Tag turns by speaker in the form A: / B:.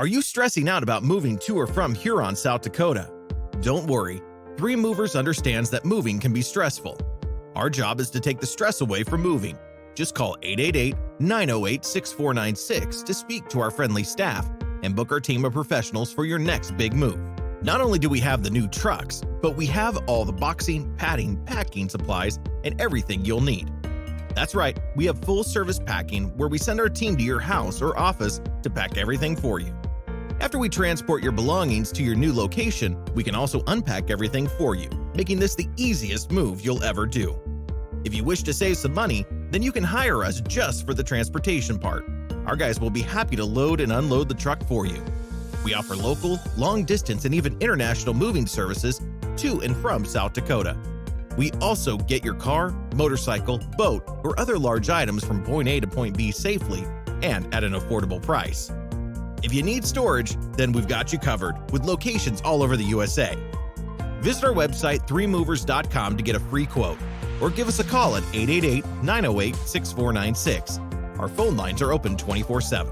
A: Are you stressing out about moving to or from Huron, South Dakota? Don't worry, Three Movers understands that moving can be stressful. Our job is to take the stress away from moving. Just call 888-908-6496 to speak to our friendly staff and book our team of professionals for your next big move. Not only do we have the new trucks, but we have all the boxing, padding, packing supplies, and everything you'll need. That's right, we have full-service packing where we send our team to your house or office to pack everything for you. After we transport your belongings to your new location, we can also unpack everything for you, making this the easiest move you'll ever do. If you wish to save some money, then you can hire us just for the transportation part. Our guys will be happy to load and unload the truck for you. We offer local, long-distance, and even international moving services to and from South Dakota. We also get your car, motorcycle, boat, or other large items from point A to point B safely and at an affordable price. If you need storage, then we've got you covered with locations all over the USA. Visit our website, threemovers.com, to get a free quote, or give us a call at 888-908-6496. Our phone lines are open 24/7.